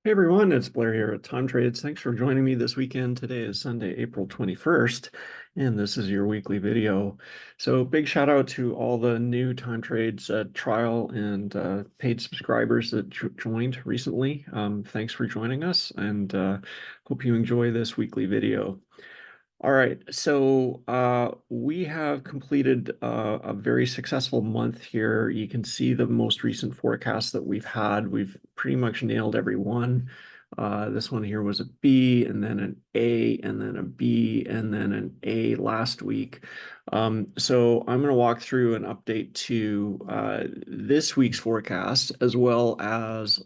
Hey everyone, it's Blair here at Time Trades. Thanks for joining me this weekend. Today is Sunday, April 21st, and this is your weekly video. So big shout out to all the new Time Trades trial and paid subscribers that joined recently. Thanks for joining us, and hope you enjoy this weekly video. All right, so we have completed a very successful month here. You can see the most recent forecast that we've had. We've pretty much nailed every one. This one here was a B, and then an A, and then a B, and then an A last week. So I'm going to walk through an update to this week's forecast, as well as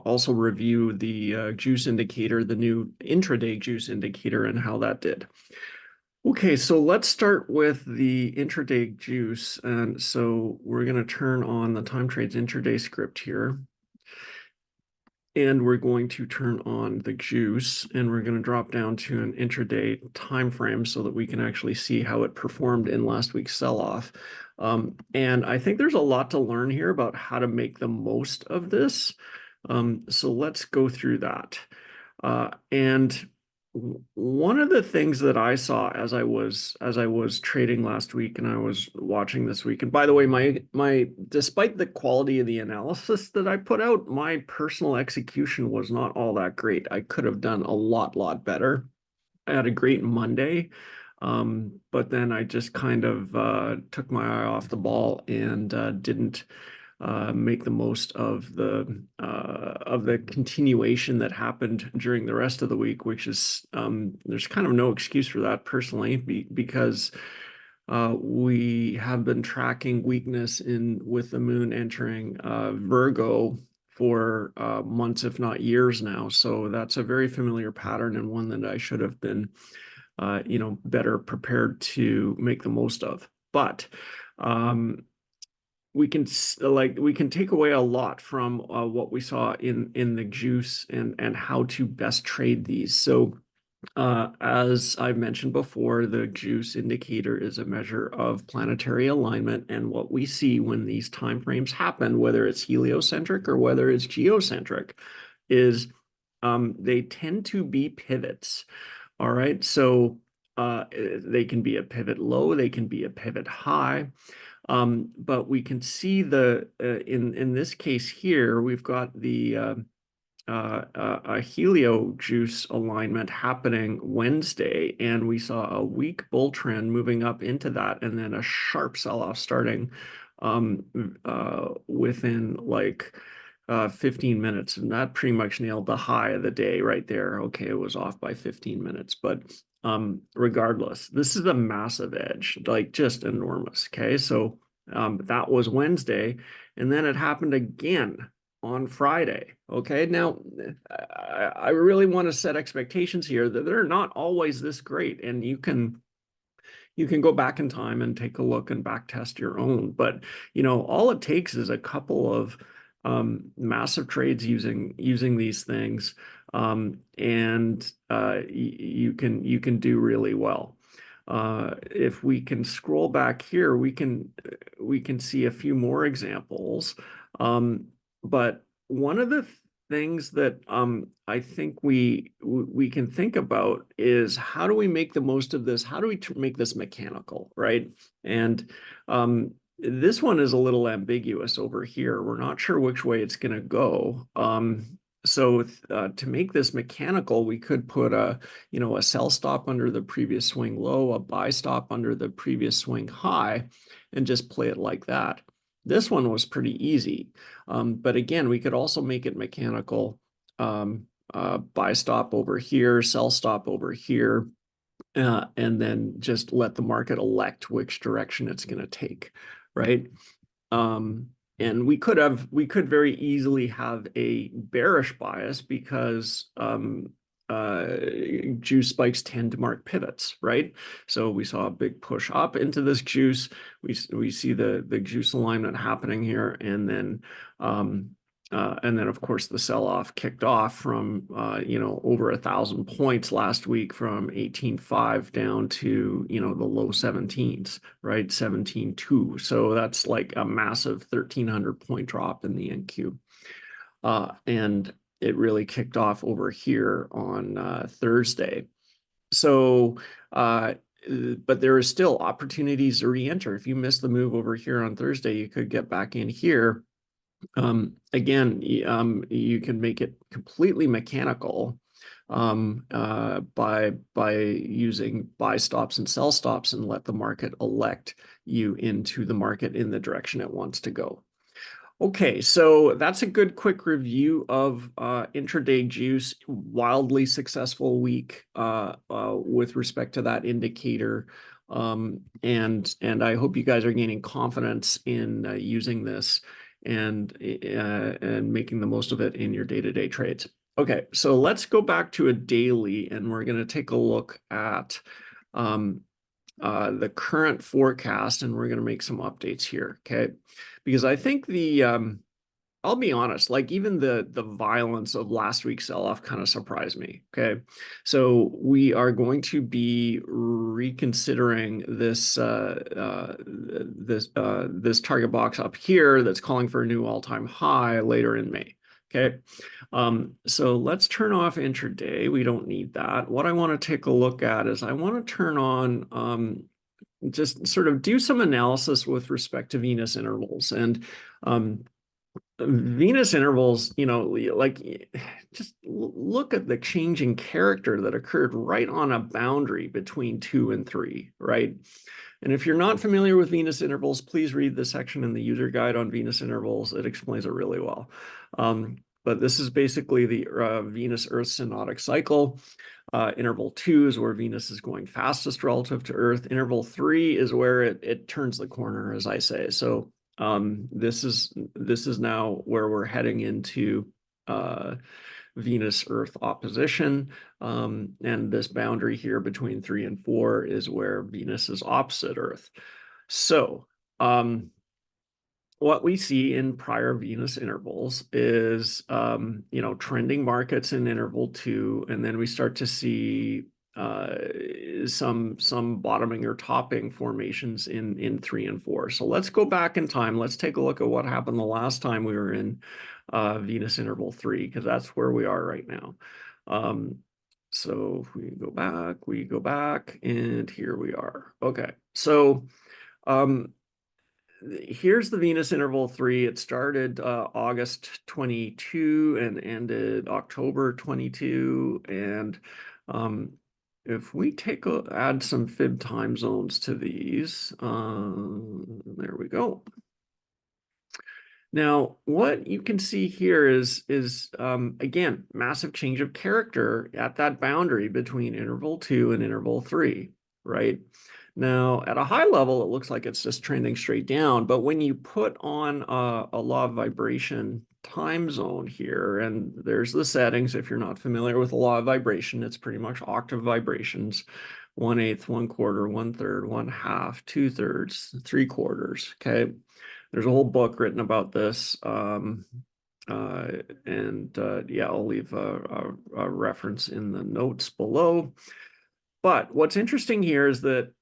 also review the juice indicator, the new intraday juice indicator, and how that did. Okay, so let's start with the intraday juice. And so we're going to turn on the Time Trades intraday script here. And we're going to turn on the juice, and we're going to drop down to an intraday time frame so that we can actually see how it performed in last week's sell-off. And I think there's a lot to learn here about how to make the most of this. So let's go through that. And one of the things that I saw as I was trading last week and I was watching this week, and by the way, my despite the quality of the analysis that I put out, my personal execution was not all that great. I could have done a lot better. I had a great Monday, but then I just kind of took my eye off the ball and didn't make the most of the continuation that happened during the rest of the week, which is there's kind of no excuse for that personally, because we have been tracking weakness with the moon entering Virgo for months, if not years now. So that's a very familiar pattern, and one that I should have been better prepared to make the most of. But we can take away a lot from what we saw in the juice and how to best trade these. So as I've mentioned before, the juice indicator is a measure of planetary alignment, and what we see when these time frames happen, whether it's heliocentric or whether it's geocentric, is they tend to be pivots. All right, so they can be a pivot low, they can be a pivot high. But we can see in this case here, we've got a helio juice alignment happening Wednesday, and we saw a weak bull trend moving up into that, and then a sharp sell-off starting within like 15 minutes, and that pretty much nailed the high of the day right there. Okay, it was off by 15 minutes, but regardless, this is a massive edge, like just enormous. Okay, so that was Wednesday, and then it happened again on Friday. Okay, now I really want to set expectations here that they're not always this great, and you can go back in time and take a look and back test your own. But all it takes is a couple of massive trades using these things, and you can do really well. If we can scroll back here, we can see a few more examples. But one of the things that I think we can think about is, how do we make the most of this? How do we make this mechanical, right? And this one is a little ambiguous over here. We're not sure which way it's going to go. So to make this mechanical, we could put a sell stop under the previous swing low, a buy stop under the previous swing high, and just play it like that. This one was pretty easy. But again, we could also make it mechanical. Buy stop over here, sell stop over here, and then just let the market elect which direction it's going to take, right? And we could very easily have a bearish bias, because juice spikes tend to mark pivots, right? So we saw a big push up into this juice. We see the juice alignment happening here, and then of course the sell-off kicked off from over 1,000 points last week, from 18.5 down to the low 17s, right? 17.2. So that's like a massive 1,300 point drop in the NQ. And it really kicked off over here on Thursday. So, but there are still opportunities to re-enter. If you miss the move over here on Thursday, you could get back in here. Again, you can make it completely mechanical by using buy stops and sell stops and let the market elect you into the market in the direction it wants to go. Okay, so that's a good quick review of Intraday Juice. Wildly successful week with respect to that indicator. And I hope you guys are gaining confidence in using this and making the most of it in your day-to-day trades. Okay, so let's go back to a daily, and we're going to take a look at the current forecast, and we're going to make some updates here, okay? Because I think I'll be honest, like even the violence of last week's sell-off kind of surprised me, okay? So we are going to be reconsidering this this target box up here that's calling for a new all-time high later in May, okay? So let's turn off intraday. We don't need that. What I want to take a look at is I want to turn on just sort of do some analysis with respect to Venus intervals. And Venus intervals, you know, like just look at the changing character that occurred right on a boundary between 2 and 3, right? And if you're not familiar with Venus intervals, please read the section in the user guide on Venus intervals. It explains it really well. But this is basically the Venus-Earth synodic cycle. Interval 2 is where Venus is going fastest relative to Earth. Interval 3 is where it turns the corner, as I say. So this is now where we're heading into Venus-Earth opposition. And this boundary here between 3 and 4 is where Venus is opposite Earth. So what we see in prior Venus intervals is, you know, trending markets in interval 2, and then we start to see some bottoming or topping formations in 3 and 4. So let's go back in time. Let's take a look at what happened the last time we were in Venus interval 3, because that's where we are right now. So if we go back, and here we are. Okay, so here's the Venus interval 3. It started August 22 and ended October 22. And if we add some fib time zones to these, there we go. Now, what you can see here is again, massive change of character at that boundary between interval 2 and interval 3, right? Now, at a high level, it looks like it's just trending straight down. But when you put on a law of vibration time zone here, and there's the settings. If you're not familiar with the law of vibration, it's pretty much octave vibrations: 1/8, 1/4, 1/3, 1/2, 2/3, 3/4. Okay. There's a whole book written about this. Yeah, I'll leave a reference in the notes below. But what's interesting here is that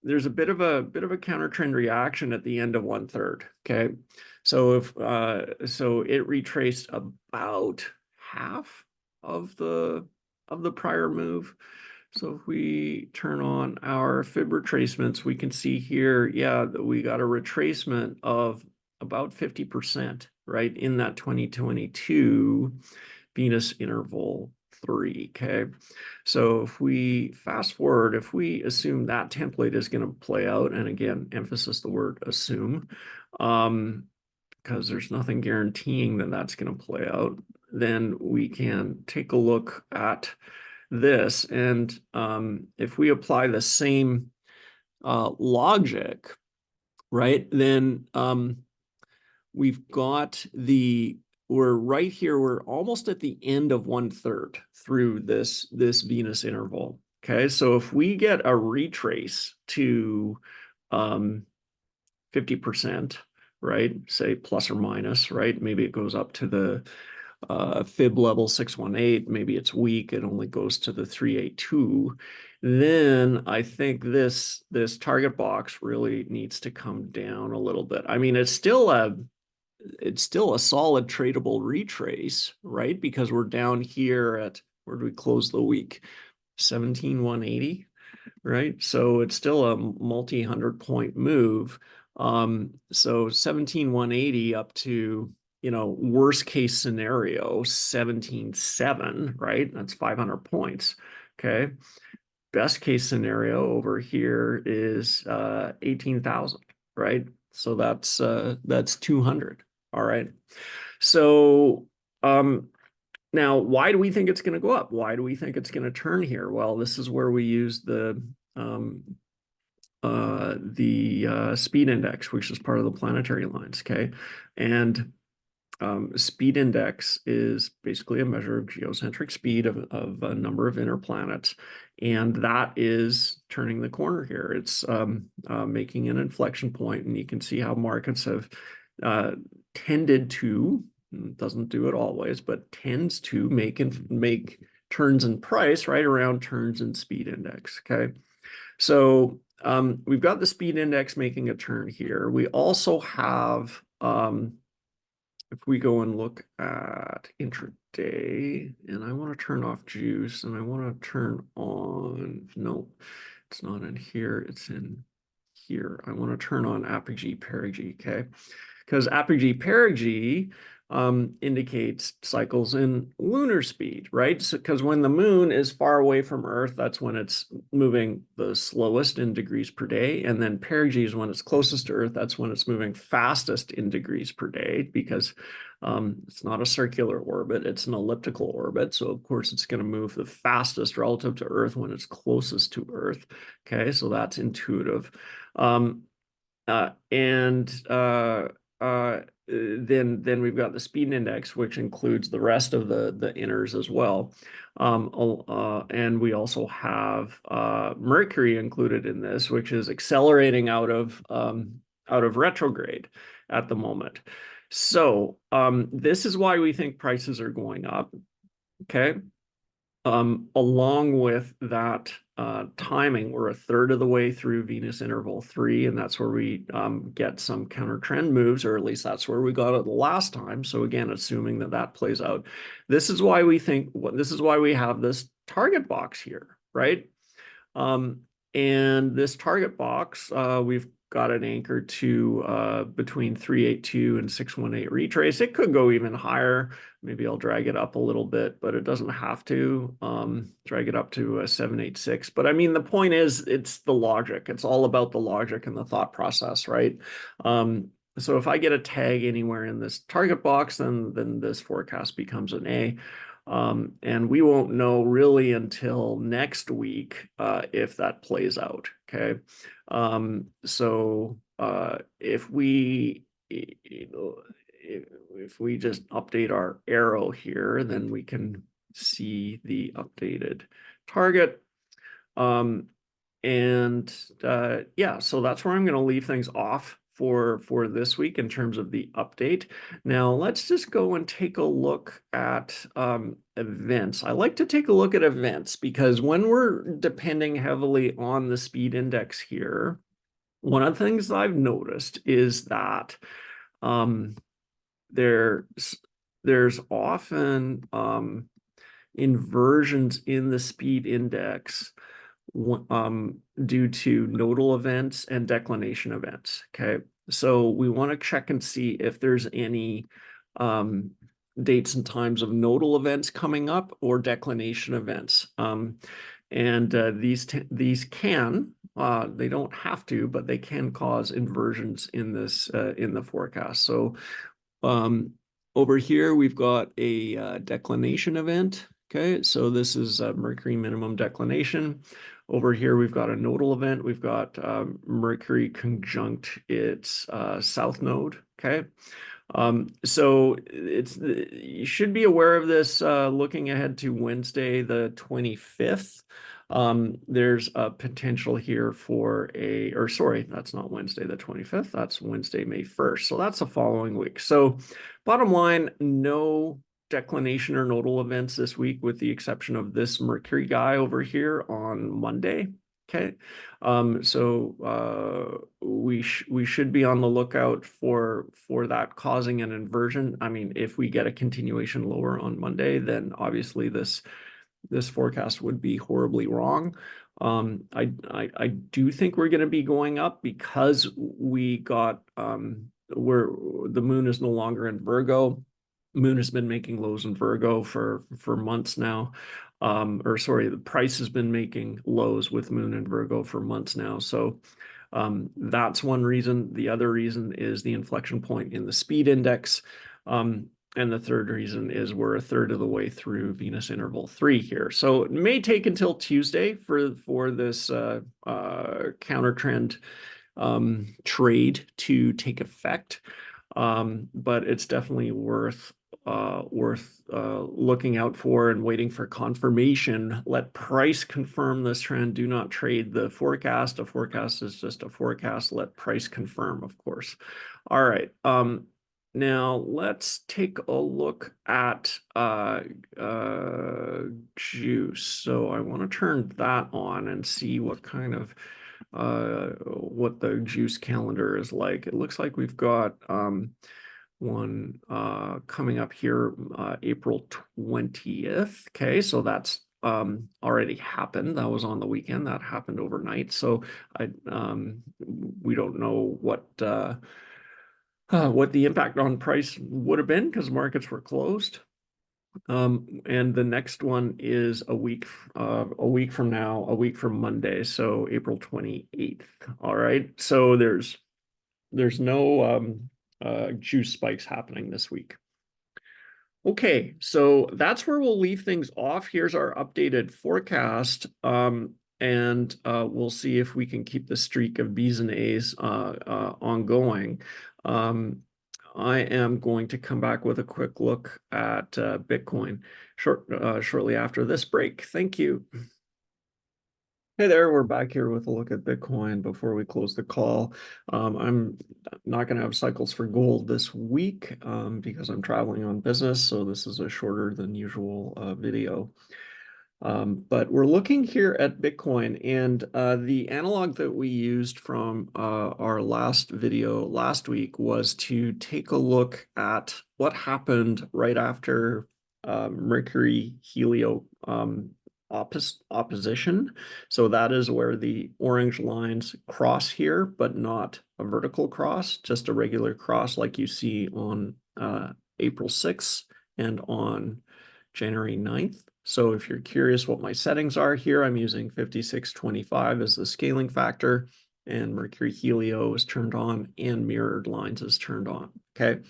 there's a bit of a counter trend reaction at the end of 1/3. Okay, so so it retraced about half of the prior move. So if we turn on our fib retracements, we can see here, yeah, that we got a retracement of about 50%, right, in that 2022 Venus interval 3, okay? So if we fast forward, if we assume that template is going to play out, and again, emphasis the word assume, because there's nothing guaranteeing that that's going to play out, then we can take a look at this. And if we apply the same logic, right, then we've got we're right here, we're almost at the end of 1/3 through this Venus interval. Okay, so if we get a retrace to 50%, right, say plus or minus, right, maybe it goes up to the fib level 618, maybe it's weak, it only goes to the 382, then I think this target box really needs to come down a little bit. I mean, it's still it's still a solid tradable retrace, right? Because we're down here at, where do we close the week? 17,180, right? So it's still a multi-hundred point move. So 17,180 up to, worst case scenario, 17,7, right? That's 500 points. Okay. Best case scenario over here is 18,000, right? So that's 200. All right. So now, why do we think it's going to go up? Why do we think it's going to turn here? Well, this is where we use um, the speed index, which is part of the planetary lines. Okay, and speed index is basically a measure of geocentric speed of a number of inner planets, and that is turning the corner here. It's making an inflection point, and you can see how markets have tended to, doesn't do it always, but tends to make turns in price right around turns in speed index. Okay, so we've got the speed index making a turn here. We also have if we go and look at intraday, and I want to turn off juice, and I want to turn on, no, it's not in here, it's in here. I want to turn on Apogee Perigee, okay? Because Apogee Perigee indicates cycles in lunar speed, right? So, because when the moon is far away from Earth, that's when it's moving the slowest in degrees per day. And then perigee is when it's closest to Earth. That's when it's moving fastest in degrees per day, because it's not a circular orbit, it's an elliptical orbit. So, of course, it's going to move the fastest relative to Earth when it's closest to Earth. Okay, so that's intuitive. Then we've got the speed index, which includes the rest of the inners as well. And we also have Mercury included in this, which is accelerating out of retrograde at the moment. So this is why we think prices are going up. Okay. Along with that timing, we're a third of the way through Venus interval 3, and that's where we get some counter trend moves, or at least that's where we got it the last time. So again, assuming that that plays out, this is why we have this target box here, right? And this target box, we've got it anchored to between 382 and 618 retrace. It could go even higher. Maybe I'll drag it up a little bit, but it doesn't have to. Drag it up to 786. But I mean, the point is, it's the logic. It's all about the logic and the thought process, right? So if I get a tag anywhere in this target box, then this forecast becomes an A. And we won't know really until next week if that plays out. Okay. So if we just update our arrow here, then we can see the updated target. Yeah, so that's where I'm going to leave things off for this week in terms of the update. Now let's just go and take a look at events. I like to take a look at events because when we're depending heavily on the speed index here, one of the things I've noticed is that there's often inversions in the speed index due to nodal events and declination events. Okay, so we want to check and see if there's any dates and times of nodal events coming up or declination events. These can, they don't have to, but they can cause inversions in this in the forecast. So over here we've got a declination event. Okay, so this is Mercury minimum declination. Over here, we've got a nodal event. We've got Mercury conjunct its south node. Okay, so you should be aware of this looking ahead to Wednesday, the 25th. There's a potential here for sorry, that's not Wednesday the 25th. That's Wednesday, May 1st. So that's the following week. So bottom line, no declination or nodal events this week, with the exception of this Mercury guy over here on Monday. Okay, we should be on the lookout for that causing an inversion. I mean, if we get a continuation lower on Monday, then obviously this forecast would be horribly wrong. I do think we're going to be going up because we got where the moon is no longer in Virgo. Moon has been making lows in Virgo for months now. Or sorry, the price has been making lows with moon in Virgo for months now. So that's one reason. The other reason is the inflection point in the speed index. And the third reason is we're a third of the way through Venus interval 3 here. So it may take until Tuesday for this counter trend trade to take effect. But it's definitely worth looking out for and waiting for confirmation. Let price confirm this trend. Do not trade the forecast. A forecast is just a forecast. Let price confirm, of course. All right. Now let's take a look at juice. So I want to turn that on and see what kind of what the juice calendar is like. It looks like we've got one coming up here April 20th. Okay, so that's already happened. That was on the weekend. That happened overnight. So we don't know what the impact on price would have been because markets were closed. And the next one is a week from now, a week from Monday, so April 28th. All right. So there's no juice spikes happening this week. Okay, so that's where we'll leave things off. Here's our updated forecast. And we'll see if we can keep the streak of B's and A's ongoing. I am going to come back with a quick look at Bitcoin shortly after this break. Thank you. Hey there, we're back here with a look at Bitcoin before we close the call. I'm not going to have cycles for gold this week because I'm traveling on business, so this is a shorter than usual video. But we're looking here at Bitcoin, and the analog that we used from our last video last week was to take a look at what happened right after Mercury Helio opposition. So that is where the orange lines cross here, but not a vertical cross, just a regular cross like you see on April 6th and on January 9th. So if you're curious what my settings are here, I'm using 5625 as the scaling factor, and Mercury Helio is turned on and mirrored lines is turned on. Okay,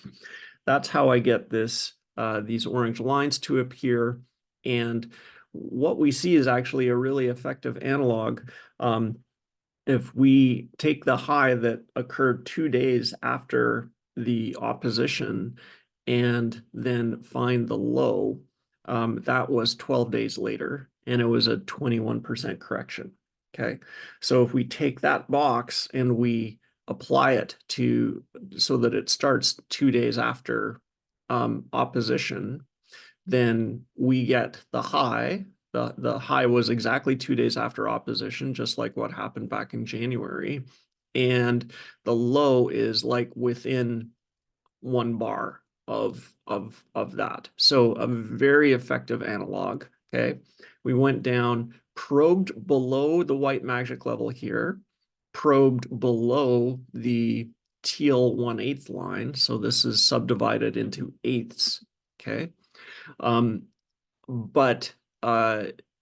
that's how I get this these orange lines to appear. And what we see is actually a really effective analog. If we take the high that occurred 2 days after the opposition and then find the low, that was 12 days later, and it was a 21% correction. Okay, so if we take that box and we apply it to so that it starts 2 days after opposition, then we get the high. The high was exactly 2 days after opposition, just like what happened back in January. And the low is like within 1 bar of that. So a very effective analog. Okay. We went down, probed below the white magic level here, probed below the teal 1/8 line. So this is subdivided into eighths. Okay. But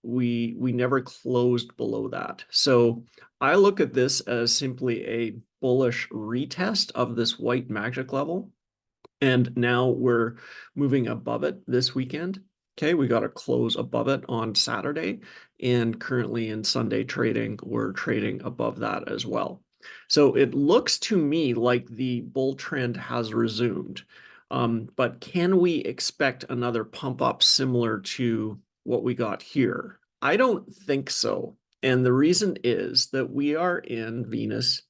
we never closed below that. So I look at this as simply a bullish retest of this white magic level. And now we're moving above it this weekend. Okay, we got a close above it on Saturday. And currently in Sunday trading, we're trading above that as well. So it looks to me like the bull trend has resumed. But can we expect another pump up similar to what we got here? I don't think so. And the reason is that we are in Venus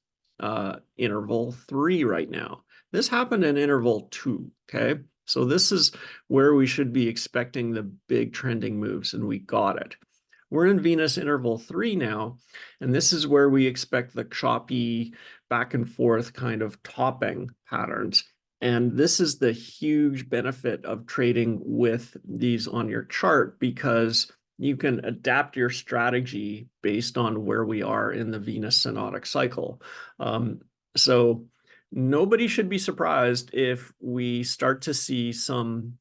interval 3 right now. This happened in interval 2, okay? So this is where we should be expecting the big trending moves, and we got it. We're in Venus interval 3 now, and this is where we expect the choppy back and forth kind of topping patterns. And this is the huge benefit of trading with these on your chart, because you can adapt your strategy based on where we are in the Venus synodic cycle. So nobody should be surprised if we start to see some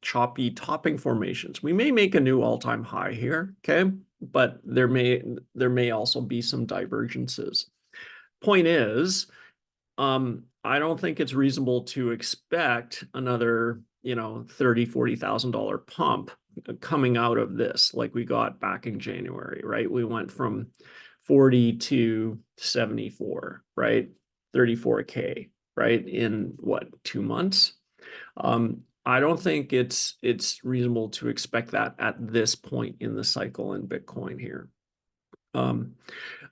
choppy topping formations. We may make a new all-time high here, okay? But there may also be some divergences. Point is, I don't think it's reasonable to expect another, $30,000-$40,000 pump coming out of this like we got back in January, right? We went from 40 to 74, right? 34K, right? In what, 2 months? I don't think it's reasonable to expect that at this point in the cycle in Bitcoin here.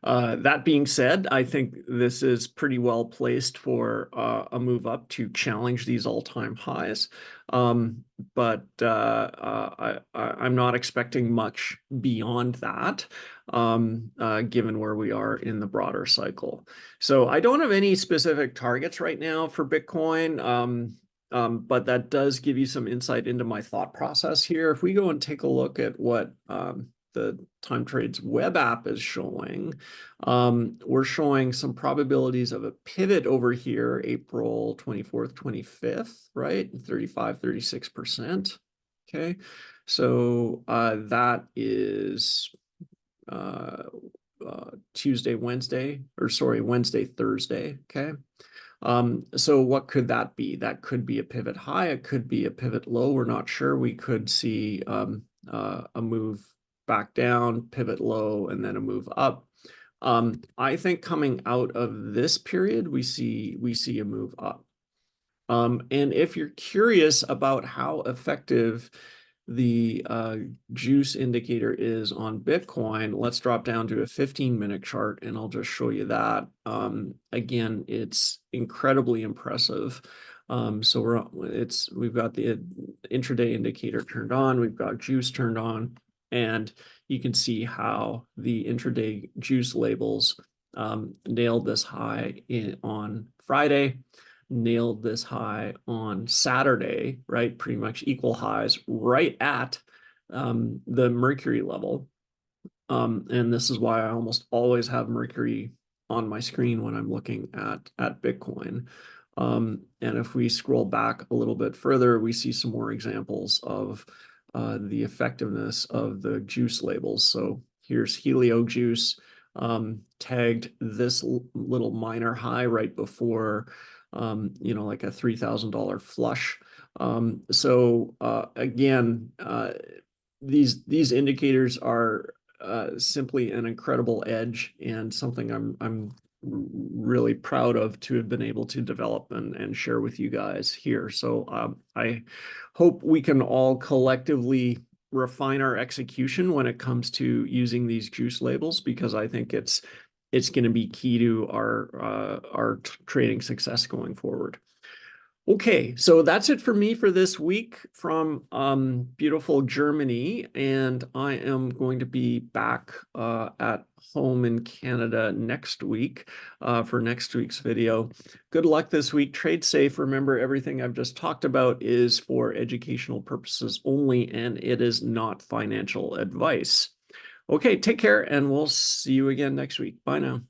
That being said, I think this is pretty well placed for a move up to challenge these all-time highs. But I'm not expecting much beyond that, given where we are in the broader cycle. So I don't have any specific targets right now for Bitcoin. But that does give you some insight into my thought process here. If we go and take a look at what the Time Trade's web app is showing, we're showing some probabilities of a pivot over here, April 24th, 25th, right? 35, 36%. Okay. So that is Tuesday, Wednesday, Wednesday, Thursday. Okay. So what could that be? That could be a pivot high. It could be a pivot low. We're not sure. We could see a move back down, pivot low, and then a move up. I think coming out of this period, we see a move up. And if you're curious about how effective the juice indicator is on Bitcoin, let's drop down to a 15-minute chart, and I'll just show you that. Again, it's incredibly impressive. So we've got the intraday indicator turned on, we've got juice turned on, and you can see how the intraday juice labels nailed this high on Friday, nailed this high on Saturday, right? Pretty much equal highs right at the Mercury level. And this is why I almost always have Mercury on my screen when I'm looking at Bitcoin. And if we scroll back a little bit further, we see some more examples of the effectiveness of the juice labels. So here's Helio Juice, tagged this little minor high right before like a $3,000 flush. So again, these indicators are simply an incredible edge, and something I'm really proud of to have been able to develop and share with you guys here. So I hope we can all collectively refine our execution when it comes to using these juice labels, because I think it's going to be key to our trading success going forward. Okay, so that's it for me for this week from beautiful Germany, and I am going to be back at home in Canada next week for next week's video. Good luck this week. Trade safe. Remember, everything I've just talked about is for educational purposes only, and it is not financial advice. Okay, take care, and we'll see you again next week. Bye now.